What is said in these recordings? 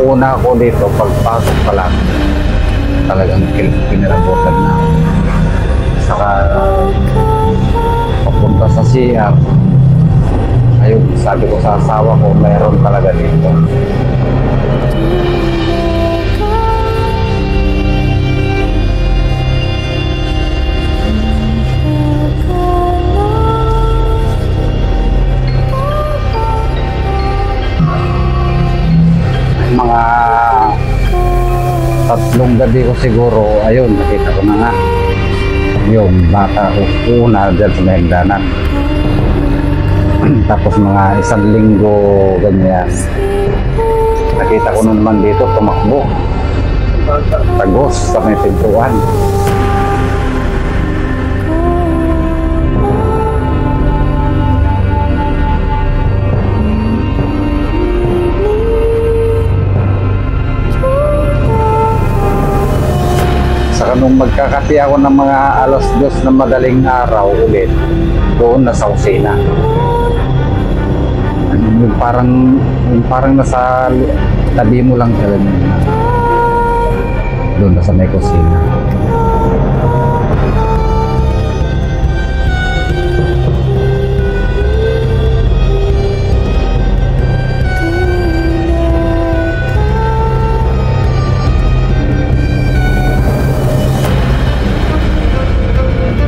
una ako dito, pagpasok pa lang, talagang kinirabutan na. Saka papunta sa CR, ayun, sabi ko sa asawa ko, mayroon talaga dito. Mga 3 gabi ko siguro, ayun, nakita ko na nga yung bata ko una dyan sa mahigdanan. Tapos mga 1 linggo ganyan, nakita ko naman dito tumakbo tagos sa may pintuan. Nung magkakape ako ng mga 2:00 na madaling araw ulit, doon na sa kusina. Yung parang nasa tabi mo lang talaga. Doon na sa may kusina.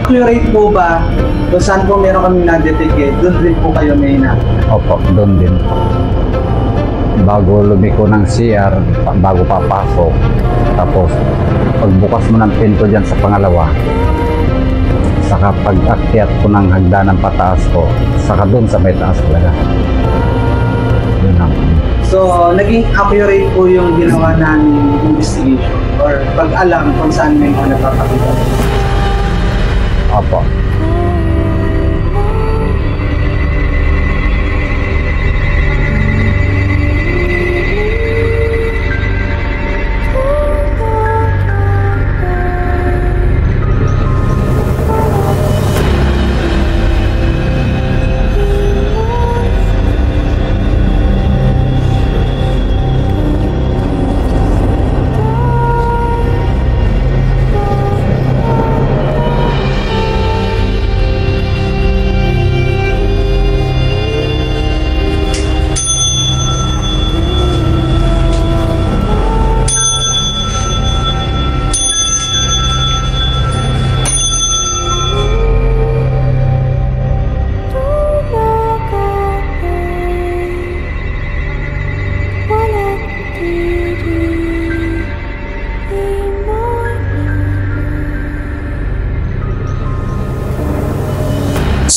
Accurate po ba kung saan po meron kami na-detect doon din po kayo may na? Opo, doon din. Bago lumiko ng CR, bago papasok, tapos pagbukas mo ng pinto dyan sa pangalawa, saka pag-akyat ko ng hagdanan pataas ko, saka doon sa may taas talaga. Yun lang. So, naging accurate po yung ginawa namin investigation or pag-alam kung saan may mga napapakita. Opo.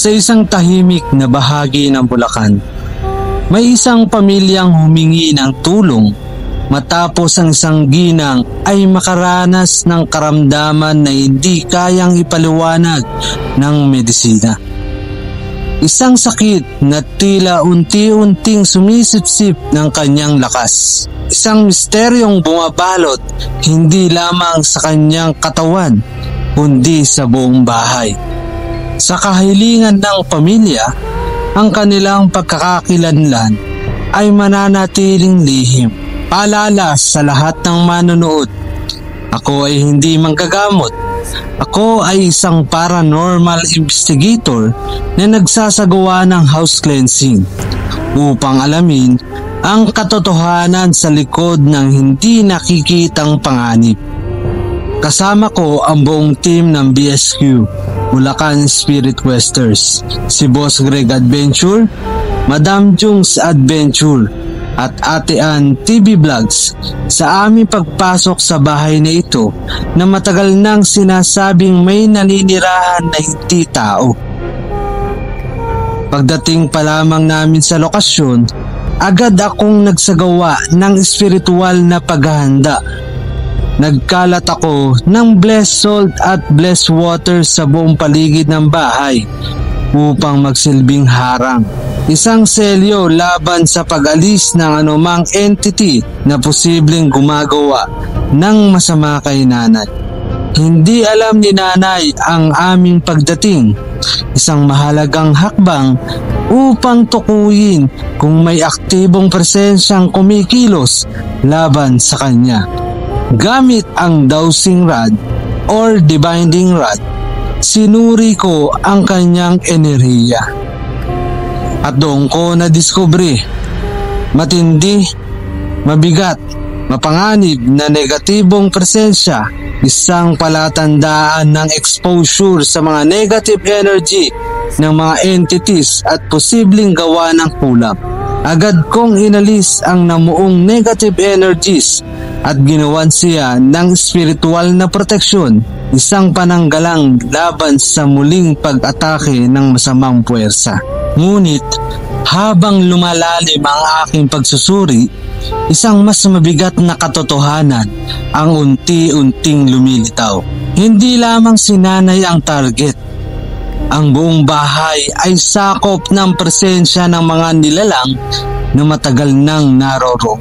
Sa isang tahimik na bahagi ng Bulacan, may isang pamilyang humingi ng tulong matapos ang isang ginang ay makaranas ng karamdaman na hindi kayang ipaliwanag ng medisina. Isang sakit na tila unti-unting sumisipsip ng kanyang lakas. Isang misteryong bumabalot hindi lamang sa kanyang katawan, kundi sa buong bahay. Sa kahilingan ng pamilya, ang kanilang pagkakakilanlan ay mananatiling lihim. Paalala sa lahat ng manonood, ako ay hindi manggagamot. Ako ay isang paranormal investigator na nagsasagawa ng house cleansing upang alamin ang katotohanan sa likod ng hindi nakikitang panganib. Kasama ko ang buong team ng BSQ, Bulacan Spirit Questers, si Boss Greg Adventure, Madam Jung's Adventure, at Ate Ann TV Vlogs sa aming pagpasok sa bahay na ito na matagal nang sinasabing may naninirahan na hindi tao. Pagdating pa lamang namin sa lokasyon, agad akong nagsagawa ng espiritual na paghahanda. Nagkalat ako ng blessed salt at blessed water sa buong paligid ng bahay upang magsilbing harang. Isang selyo laban sa pag-alis ng anumang entity na posibleng gumagawa ng masama kay nanay. Hindi alam ni nanay ang aming pagdating. Isang mahalagang hakbang upang tukuyin kung may aktibong presensyang kumikilos laban sa kanya. Gamit ang dowsing rod or divining rod, sinuri ko ang kanyang enerhiya. At doon ko nadiskubre, matindi, mabigat, mapanganib na negatibong presensya, isang palatandaan ng exposure sa mga negative energy ng mga entities at posibleng gawa ng kulap. Agad kong inalis ang namuong negative energies at ginawan siya ng spiritual na proteksyon, isang pananggalang laban sa muling pag-atake ng masamang puwersa. Ngunit habang lumalalim ang aking pagsusuri, isang mas mabigat na katotohanan ang unti-unting lumilitaw. Hindi lamang si nanay ang target. Ang buong bahay ay sakop ng presensya ng mga nilalang na matagal nang naroroon.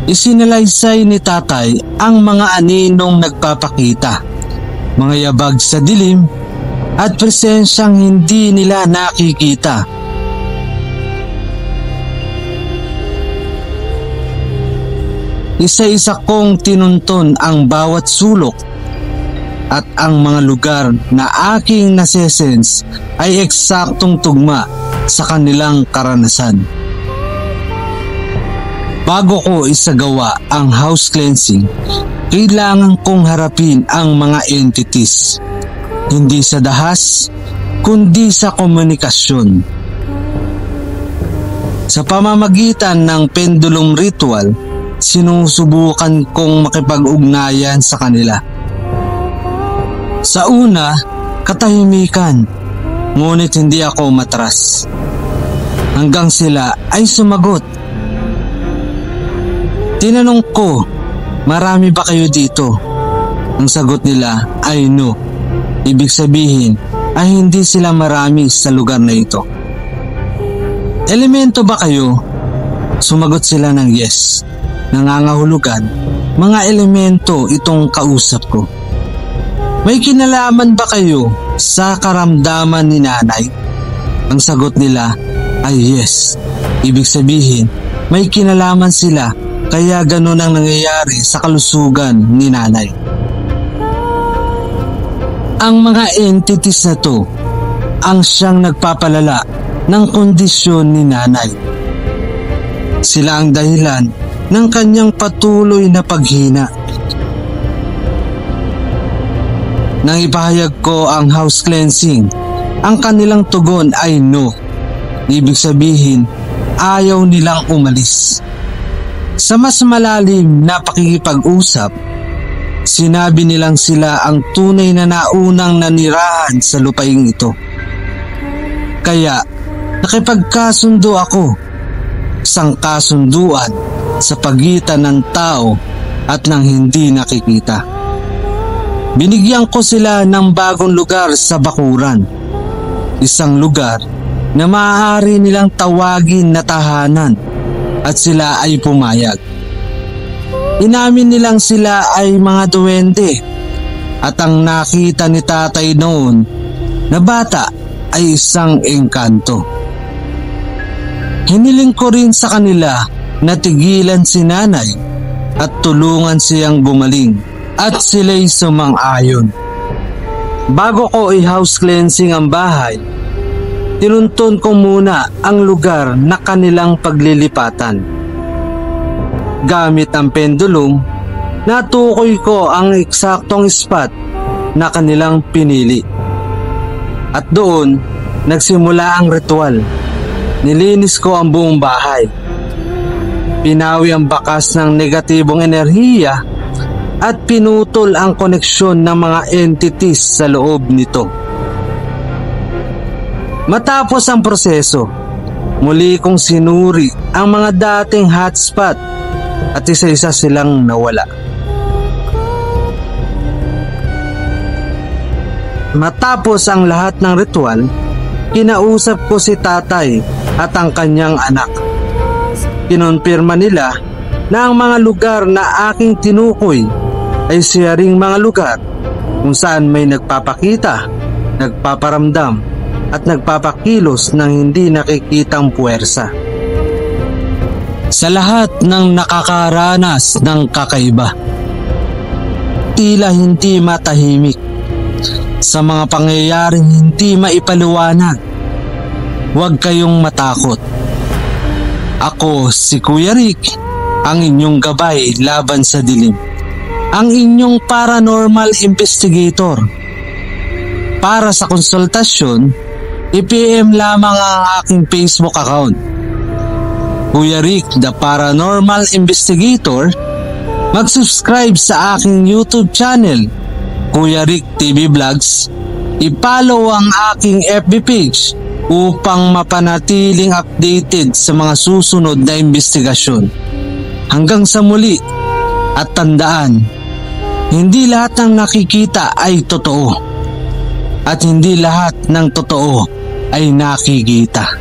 Isinalaysay ni tatay ang mga aninong nagpapakita, mga yabag sa dilim at presensyang hindi nila nakikita. Isa-isa kong tinunton ang bawat sulok at ang mga lugar na aking nasesense ay eksaktong tugma sa kanilang karanasan. Bago ko isagawa ang house cleansing, kailangan kong harapin ang mga entities. Hindi sa dahas, kundi sa komunikasyon. Sa pamamagitan ng pendulum ritual, sinusubukan kong makipag-ugnayan sa kanila. Sa una, katahimikan, ngunit hindi ako matras. Hanggang sila ay sumagot. Tinanong ko, marami ba kayo dito? Ang sagot nila ay no. Ibig sabihin ay hindi sila marami sa lugar na ito. Elemento ba kayo? Sumagot sila ng yes. Nangangahulugan, mga elemento itong kausap ko. May kinalaman ba kayo sa karamdaman ni nanay? Ang sagot nila ay yes. Ibig sabihin, may kinalaman sila kaya ganun ang nangyayari sa kalusugan ni nanay. Ang mga entities na to ang siyang nagpapalala ng kondisyon ni nanay. Sila ang dahilan ng kanyang patuloy na paghina. Nang ipahayag ko ang house cleansing, ang kanilang tugon ay no. Ibig sabihin, ayaw nilang umalis. Sa mas malalim na pakikipag-usap, sinabi nilang sila ang tunay na naunang nanirahan sa lupaing ito. Kaya, nakipagkasundo ako, isang kasunduan sa pagitan ng tao at ng hindi nakikita. Binigyan ko sila ng bagong lugar sa bakuran, isang lugar na maaari nilang tawagin na tahanan, at sila ay pumayag. Inamin nilang sila ay mga duwende at ang nakita ni tatay noon na bata ay isang engkanto. Hiniling ko rin sa kanila na tigilan si nanay at tulungan siyang gumaling at sila'y sumang-ayon. Bago ko i-house cleansing ang bahay, tinuntun ko muna ang lugar na kanilang paglilipatan. Gamit ang pendulum, natukoy ko ang eksaktong spot na kanilang pinili. At doon, nagsimula ang ritual. Nilinis ko ang buong bahay. Pinawi ang bakas ng negatibong enerhiya at pinutol ang koneksyon ng mga entities sa loob nito. Matapos ang proseso, muli kong sinuri ang mga dating hotspot at isa-isa silang nawala. Matapos ang lahat ng ritual, kinausap ko si tatay at ang kanyang anak. Kinonfirma nila na ang mga lugar na aking tinukoy ay siya ring mga lugar kung saan may nagpapakita, nagpaparamdam at nagpapakilos ng hindi nakikitang puwersa. Sa lahat ng nakakaranas ng kakaiba, tila hindi matahimik. Sa mga pangyayaring hindi maipaliwanag, huwag kayong matakot. Ako si Kuya Rick, ang inyong gabay laban sa dilim, ang inyong paranormal investigator. Para sa konsultasyon, i-PM lamang ang aking Facebook account, Kuya Rick the Paranormal Investigator. Mag-subscribe sa aking YouTube channel, Kuya Rick TV Vlogs. I-follow ang aking FB page upang mapanatiling updated sa mga susunod na investigasyon. Hanggang sa muli, at tandaan, hindi lahat ng nakikita ay totoo at hindi lahat ng totoo ay nakikita.